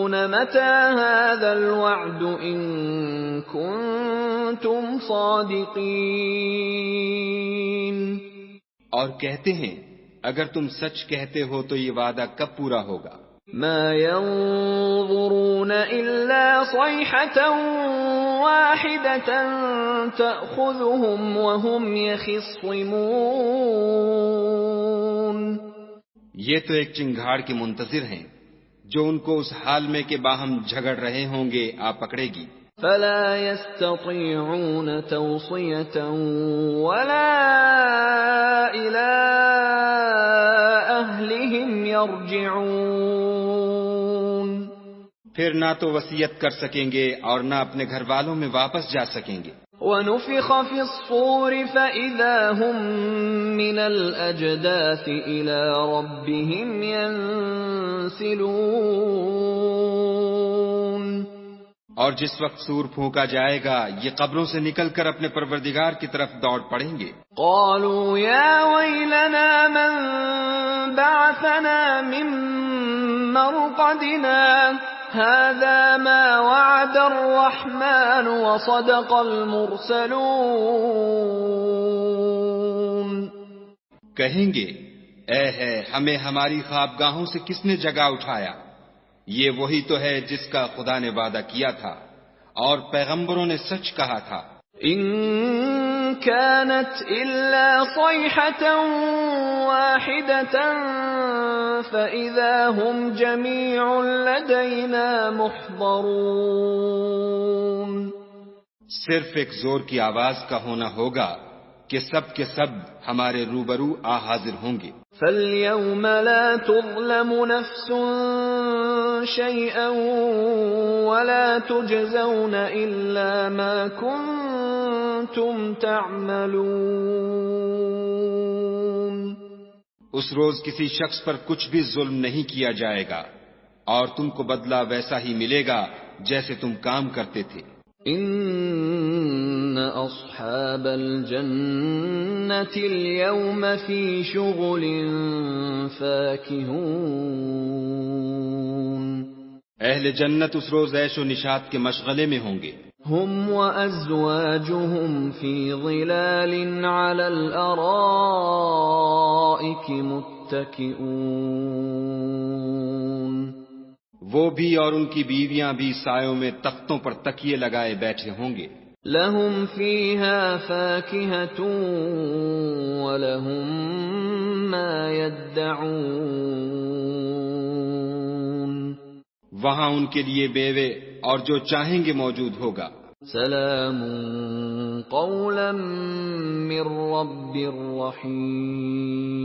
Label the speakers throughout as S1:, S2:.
S1: يقولون متى هذا الوعد إن كنتم صادقين
S2: اور کہتے ہیں اگر تم سچ کہتے ہو تو یہ وعدہ کب پورا ہوگا؟
S1: ما ينظرون إلا صيحة واحدة تأخذهم وهم يخصمون
S2: یہ تو ایک چنگھاڑ کے منتظر ہیں جو ان کو اس حال میں کہ باہم جھگڑ رہے ہوں گے آ پکڑے گی.
S1: فلا يستطيعون توصية ولا إلى أهلهم يرجعون
S2: پھر نہ تو وصیت کر سکیں گے اور نہ اپنے گھر والوں میں واپس جا سکیں گے.
S1: ونفخ في الصور فإذا هم من الأجداث إلى ربهم ينسلون
S2: اور جس وقت سور پھونکا جائے گا یہ قبروں سے نکل کر اپنے پروردگار کی طرف دوڑ پڑیں گے.
S1: قالوا يا ويلنا من بعثنا من مرقدنا هذا ما وعد الرحمن وصدق المرسلون
S2: کہیں گے اے ہے ہمیں ہماری خوابگاہوں سے کس نے جگا اٹھایا، یہ وہی تو ہے جس کا خدا نے وعدہ کیا تھا اور پیغمبروں نے سچ کہا تھا.
S1: ان كانت الا صيحة واحدة فاذا هم جميع لدينا محضرون
S2: صرف ایک زور کی آواز کا ہونا ہوگا کہ سب کے سب ہمارے روبرو آ حاضر ہوں گے.
S1: فَالْيَوْمَ لَا تُظْلَمُ نَفْسٌ شَيْئًا وَلَا تُجْزَوْنَ إِلَّا مَا كُنتُمْ تَعْمَلُونَ
S2: اس روز کسی شخص پر کچھ بھی ظلم نہیں کیا جائے گا اور تم کو بدلہ ویسا ہی ملے گا جیسے تم کام کرتے تھے.
S1: ان اصحاب الجنة اليوم في شغل فاكهون
S2: اہل جنت اس روز عیش و نشاط کے مشغلے میں ہوں گے.
S1: هم وازواجهم في ظلال على الارائك متكئون
S2: وہ بھی اور ان کی بیویاں بھی سایوں میں تختوں پر تکیے لگائے بیٹھے ہوں گے.
S1: لهم فيها فاكهة ولهم ما يدعون
S2: وہاں ان کے لیے بیوے اور جو چاہیں گے موجود ہوگا.
S1: سلام قولا من رب رحیم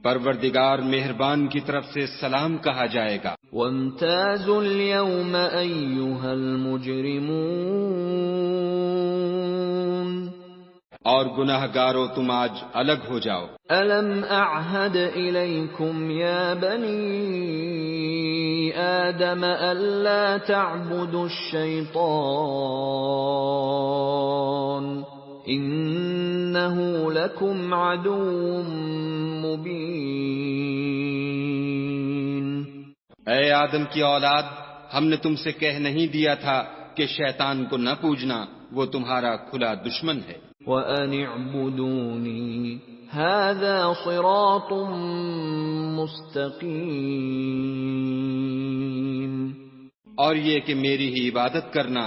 S2: پروردگار مہربان کی طرف سے سلام کہا جائے گا.
S1: وامتازوا اليوم أيها المجرمون
S2: اور گناہ گارو تم آج الگ ہو جاؤ.
S1: ألم أعهد إليكم يا بني آدم ألا تعبدوا الشيطان إنه لكم عدو مبين
S2: اے آدم کی اولاد، ہم نے تم سے کہہ نہیں دیا تھا کہ شیطان کو نہ پوجنا، وہ تمہارا کھلا دشمن ہے.
S1: وَأَنِ اعْبُدُونِي هَذَا صِرَاطٌ مُسْتَقِيمٌ
S2: اور یہ کہ میری ہی عبادت کرنا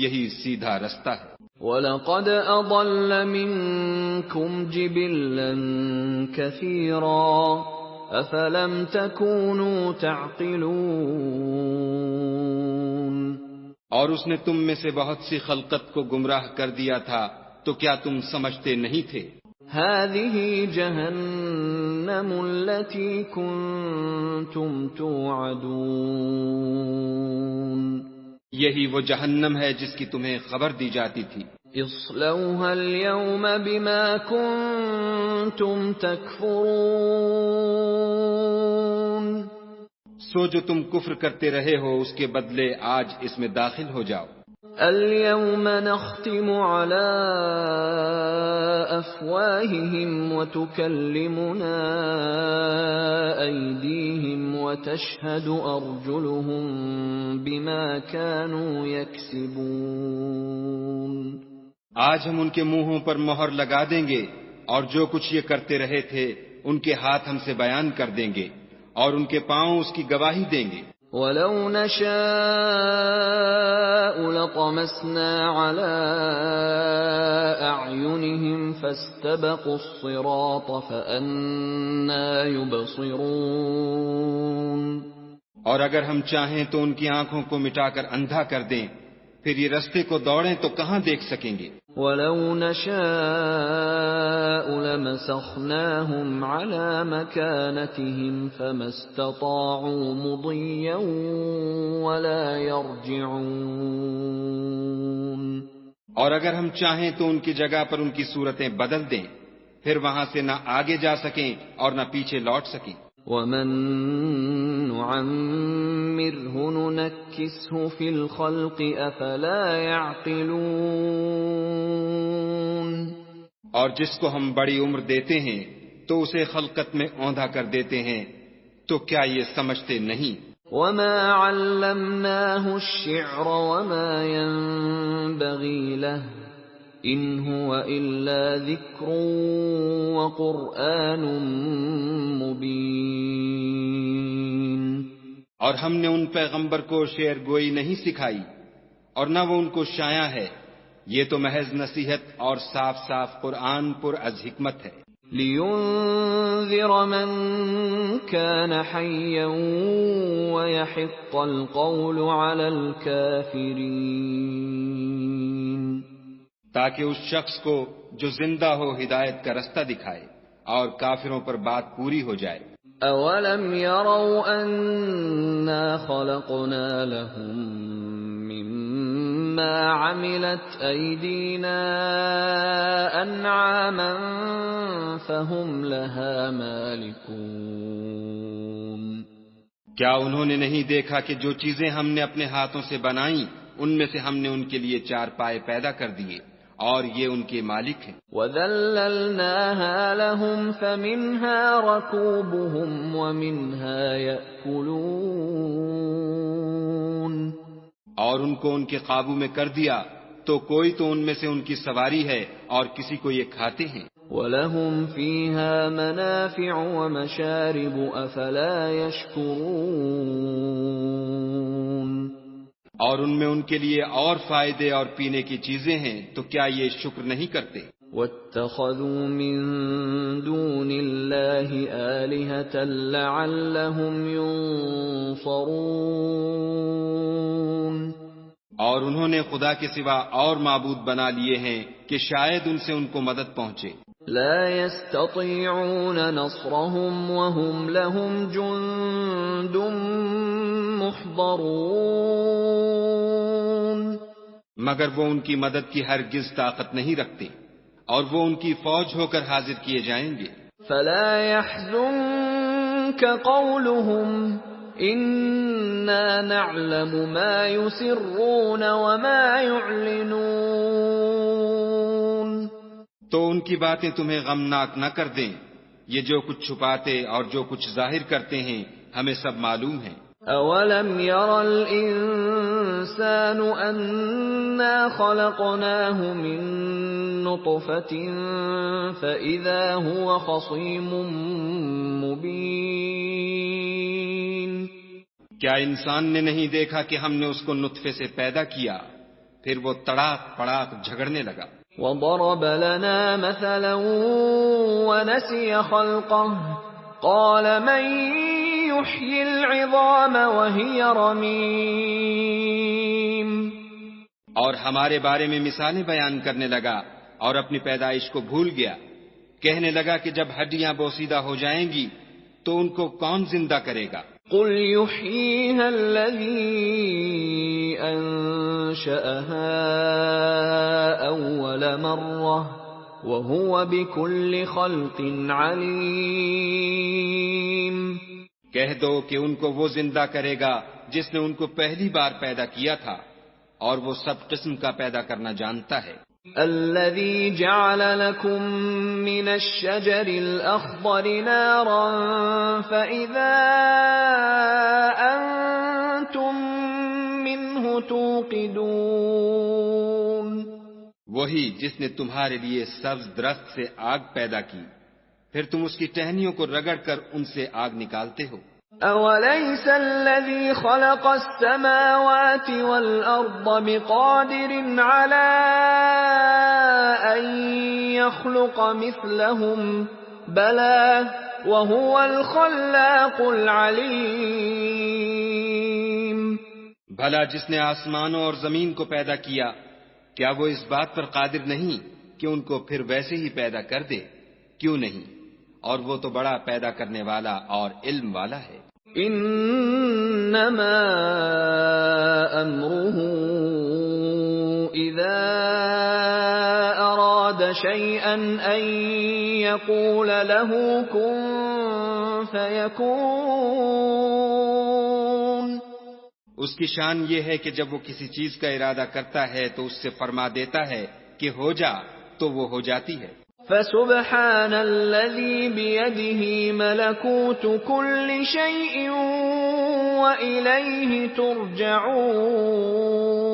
S2: یہی سیدھا رستہ ہے.
S1: وَلَقَدْ أَضَلَّ مِنكُمْ جِبِلًّا كَثِيرًا أَفَلَمْ تَكُونُوا تَعْقِلُونَ
S2: اور اس نے تم میں سے بہت سی خلقت کو گمراہ کر دیا تھا تو کیا تم سمجھتے نہیں تھے؟
S1: هَذِهِ جَهَنَّمُ الَّتِي كُنتُمْ تُوعَدُونَ
S2: یہی وہ جہنم ہے جس کی تمہیں خبر دی جاتی تھی.
S1: اصلوها اليوم بما كنتم تكفرون
S2: سو جو تم کفر کرتے رہے ہو اس کے بدلے آج اس میں داخل ہو جاؤ.
S1: اليوم نختم على أفواههم وتكلمنا أيديهم وتشهد أرجلهم بما كانوا يكسبون.
S2: آج ہم ان کے منہوں پر مہر لگا دیں گے اور جو کچھ یہ کرتے رہے تھے ان کے ہاتھ ہم سے بیان کر دیں گے اور ان کے پاؤں اس کی گواہی دیں گے.
S1: وَلَوْ نَشَاءُ لَطَمَسْنَا عَلَىٰ أَعْيُنِهِمْ فَاسْتَبَقُوا الصِّرَاطَ فَأَنَّىٰ يُبْصِرُونَ.
S2: اور اگر ہم چاہیں تو ان کی آنکھوں کو مٹا کر اندھا کر دیں، پھر یہ رستے کو دوڑیں تو کہاں دیکھ سکیں گے.
S1: وَلَوْ نَشَاءُ لَمَسَخْنَاهُمْ عَلَىٰ مَكَانَتِهِمْ فَمَا اسْتَطَاعُوا مُضِيًّا وَلَا يَرْجِعُونَ.
S2: اور اگر ہم چاہیں تو ان کی جگہ پر ان کی صورتیں بدل دیں، پھر وہاں سے نہ آگے جا سکیں اور نہ پیچھے لوٹ سکیں.
S1: وَمَن نُّعَمِّرْهُ نُنَكِّسْهُ فِي الْخَلْقِ أَفَلَا يَعْقِلُونَ.
S2: اور جس کو ہم بڑی عمر دیتے ہیں تو اسے خلقت میں اوندھا کر دیتے ہیں، تو کیا یہ سمجھتے نہیں؟
S1: وَمَا عَلَّمْنَاهُ الشِّعْرَ وَمَا يَنبَغِي لَهُ إِنْ هُوَ إِلَّا ذِكْرٌ وَقُرْآنٌ مُبِينٌ.
S2: اور ہم نے ان پیغمبر کو شعر گوئی نہیں سکھائی اور نہ وہ ان کو شایع ہے، یہ تو محض نصیحت اور صاف صاف قرآن پر از حکمت ہے.
S1: لِيُنذِرَ مَن كَانَ حَيًّا وَيَحِقَّ الْقَوْلُ عَلَى الْكَافِرِينَ.
S2: تاکہ اس شخص کو جو زندہ ہو ہدایت کا رستہ دکھائے اور کافروں پر بات پوری ہو جائے.
S1: أَوَلَمْ يَرَوْا أَنَّا خَلَقْنَا لَهُم مِّمَّا عَمِلَتْ أَيْدِينَا أَنْعَامًا فَهُمْ لَهَا مَالِكُونَ.
S2: کیا انہوں نے نہیں دیکھا کہ جو چیزیں ہم نے اپنے ہاتھوں سے بنائیں ان میں سے ہم نے ان کے لیے چار پائے پیدا کر دیے اور یہ ان کے مالک ہیں.
S1: وَذَلَّلْنَاهَا لَهُمْ فَمِنْهَا رَكُوبُهُمْ وَمِنْهَا يَأْكُلُونَ.
S2: اور ان کو ان کے قابو میں کر دیا تو کوئی تو ان میں سے ان کی سواری ہے اور کسی کو یہ کھاتے ہیں.
S1: وَلَهُمْ فِيهَا مَنَافِعُ وَمَشَارِبُ أَفَلَا يَشْكُرُونَ.
S2: اور ان میں ان کے لیے اور فائدے اور پینے کی چیزیں ہیں تو کیا یہ شکر نہیں کرتے؟
S1: وَاتَّخَذُوا مِن دُونِ اللَّهِ آلِهَةً لَعَلَّهُمْ يُنصَرُونَ.
S2: اور انہوں نے خدا کے سوا اور معبود بنا لیے ہیں کہ شاید ان سے ان کو مدد پہنچے.
S1: لا يستطيعون نصرهم وهم لهم جند محضرون.
S2: مگر وہ ان کی مدد کی ہرگز طاقت نہیں رکھتے اور وہ ان کی فوج ہو کر حاضر کیے جائیں گے.
S1: فلا يحزنك قولهم إنا نعلم ما يسرون وما يعلنون.
S2: تو ان کی باتیں تمہیں غمناک نہ کر دیں، یہ جو کچھ چھپاتے اور جو کچھ ظاہر کرتے ہیں ہمیں سب معلوم ہے.
S1: أَوَلَمْ يَرَ الْإِنسَانُ أَنَّا خَلَقْنَاهُ مِن نُّطْفَةٍ فَإِذَا هُوَ خَصِيمٌ مُّبِينٌ.
S2: کیا انسان نے نہیں دیکھا کہ ہم نے اس کو نطفے سے پیدا کیا پھر وہ تڑاک پڑاک جھگڑنے لگا.
S1: وَضَرَبَ لَنَا مَثَلًا وَنَسِيَ خَلْقَهُ قَالَ مَن يُحْيِي الْعِظَامَ وَهِيَ رَمِيمٌ.
S2: اور ہمارے بارے میں مثالیں بیان کرنے لگا اور اپنی پیدائش کو بھول گیا. کہنے لگا کہ جب ہڈیاں بوسیدہ ہو جائیں گی تو ان کو کون زندہ کرے گا؟
S1: قُلْ يُحْيِيهَا الَّذِي أَنشَأَهَا أَوَّلَ مَرَّةٍ وَهُوَ بِكُلِّ خَلْقٍ عَلِيمٌ.
S2: کہہ دو کہ ان کو وہ زندہ کرے گا جس نے ان کو پہلی بار پیدا کیا تھا اور وہ سب قسم کا پیدا کرنا جانتا ہے.
S1: الذي جعل لكم من الشجر الأخضر نارا فإذا
S2: وہی جس نے تمہارے لیے سبز درخت سے آگ پیدا کی، پھر تم اس کی ٹہنیوں کو رگڑ کر ان سے آگ نکالتے ہو۔
S1: أَوَلَيْسَ الَّذِي خَلَقَ السَّمَاوَاتِ وَالْأَرْضَ بِقَادِرٍ عَلَىٰ أَن يَخْلُقَ مِثْلَهُم ۚ بَلَىٰ وَهُوَ الْخَلَّاقُ الْعَلِيمُ۔
S2: بھلا جس نے آسمانوں اور زمین کو پیدا کیا، کیا وہ اس بات پر قادر نہیں کہ ان کو پھر ویسے ہی پیدا کر دے؟ کیوں نہیں، اور وہ تو بڑا پیدا کرنے والا اور علم والا ہے۔
S1: انما امره اذا اراد شيئا ان يقول له كن فيكون۔
S2: اس کی شان یہ ہے کہ جب وہ کسی چیز کا ارادہ کرتا ہے تو اس سے فرما دیتا ہے کہ ہو جا، تو وہ ہو جاتی ہے۔
S1: فسبحان الذي بيده ملكوت كل شيء وإليه ترجعون۔